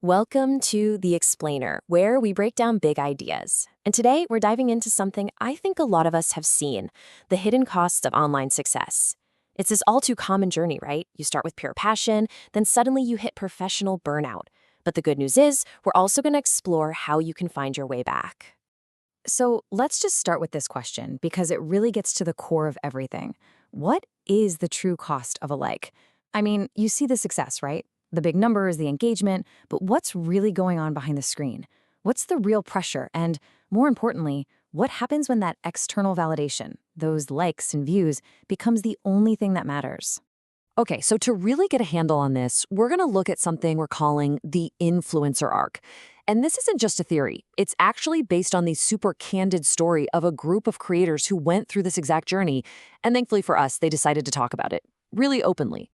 Welcome to The Explainer, where we break down big ideas. And today we're diving into something I think a lot of us have seen, the hidden costs of online success. It's this all too common journey, right? You start with pure passion, then suddenly you hit professional burnout. But the good news is, we're also going to explore how you can find your way back. So let's just start with this question because it really gets to the core of everything. What is the true cost of a like? I mean, you see the success, right? The big numbers, the engagement, but what's really going on behind the screen? What's the real pressure? And more importantly, what happens when that external validation, those likes and views, becomes the only thing that matters? Okay, so to really get a handle on this, we're going to look at something we're calling the influencer arc. And this isn't just a theory. It's actually based on the super candid story of a group of creators who went through this exact journey. And thankfully for us, they decided to talk about it really openly.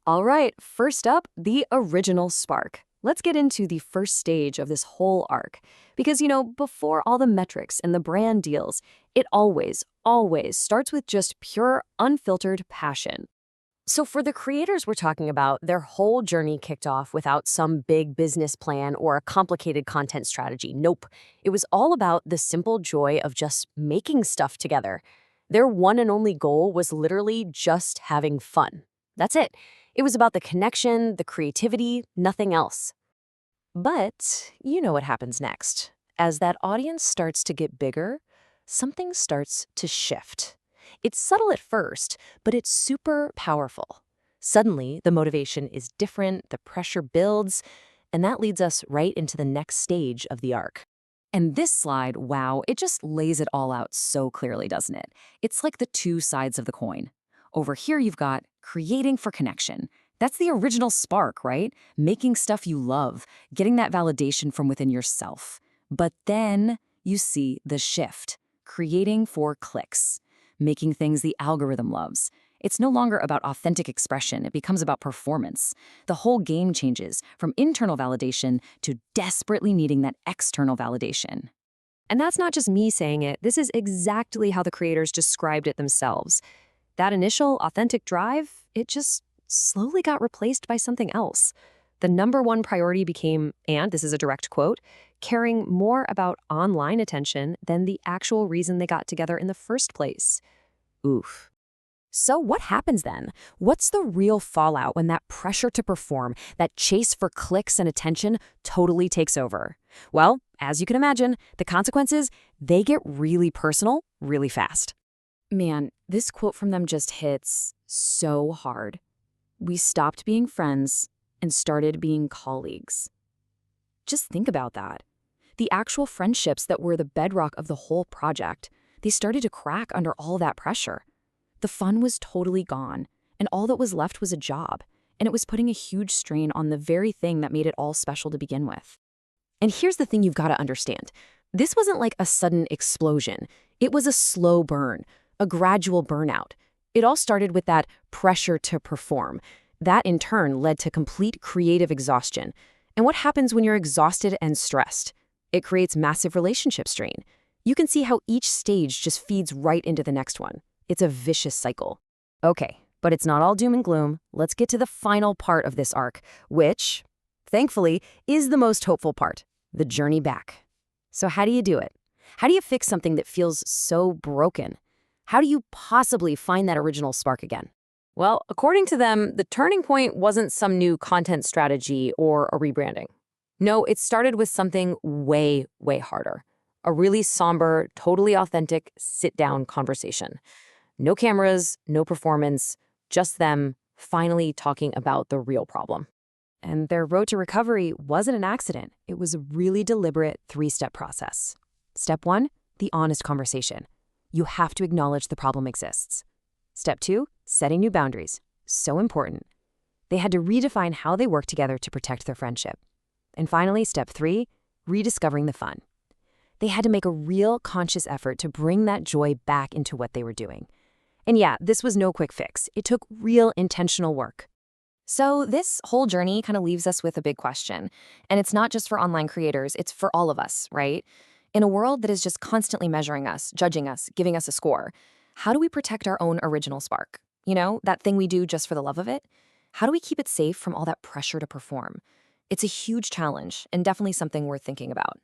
All right, first up, the original spark. Let's get into the first stage of this whole arc. Because, before all the metrics and the brand deals, it always starts with just pure, unfiltered passion. So for the creators we're talking about, their whole journey kicked off without some big business plan or a complicated content strategy. Nope. It was all about the simple joy of just making stuff together. Their one and only goal was literally just having fun. That's it. It was about the connection, the creativity, nothing else. But you know what happens next. As that audience starts to get bigger, something starts to shift. It's subtle at first, but it's super powerful. Suddenly, the motivation is different, the pressure builds, and that leads us right into the next stage of the arc. And this slide, wow, it just lays it all out so clearly, doesn't it? It's like the two sides of the coin. Over here, you've got creating for connection. That's the original spark, right? Making stuff you love, getting that validation from within yourself. But then you see the shift, creating for clicks, making things the algorithm loves. It's no longer about authentic expression, it becomes about performance. The whole game changes from internal validation to desperately needing that external validation. And that's not just me saying it. This is exactly how the creators described it themselves. That initial authentic drive, it just slowly got replaced by something else. The number one priority became, and this is a direct quote, caring more about online attention than the actual reason they got together in the first place. Oof. So what happens then? What's the real fallout when that pressure to perform, that chase for clicks and attention totally takes over? Well, as you can imagine, the consequences, they get really personal really fast. Man, this quote from them just hits so hard. We stopped being friends and started being colleagues. Just think about that. The actual friendships that were the bedrock of the whole project, they started to crack under all that pressure. The fun was totally gone, and all that was left was a job, and it was putting a huge strain on the very thing that made it all special to begin with. And here's the thing you've got to understand. This wasn't like a sudden explosion. It was a slow burn, a gradual burnout. It all started with that pressure to perform. That, in turn, led to complete creative exhaustion. And what happens when you're exhausted and stressed? It creates massive relationship strain. You can see how each stage just feeds right into the next one. It's a vicious cycle. Okay, but it's not all doom and gloom. Let's get to the final part of this arc, which, thankfully, is the most hopeful part, the journey back. So how do you do it? How do you fix something that feels so broken? How do you possibly find that original spark again? Well, according to them, the turning point wasn't some new content strategy or a rebranding. No, it started with something way, way harder. A really somber, totally authentic sit-down conversation. No cameras, no performance, just them finally talking about the real problem. And their road to recovery wasn't an accident. It was a really deliberate three-step process. Step 1, the honest conversation. You have to acknowledge the problem exists. Step 2, setting new boundaries. So important. They had to redefine how they work together to protect their friendship. And finally, step 3, rediscovering the fun. They had to make a real conscious effort to bring that joy back into what they were doing. And yeah, this was no quick fix. It took real intentional work. So this whole journey kind of leaves us with a big question. And it's not just for online creators, it's for all of us, right? In a world that is just constantly measuring us, judging us, giving us a score, how do we protect our own original spark? That thing we do just for the love of it? How do we keep it safe from all that pressure to perform? It's a huge challenge and definitely something worth thinking about.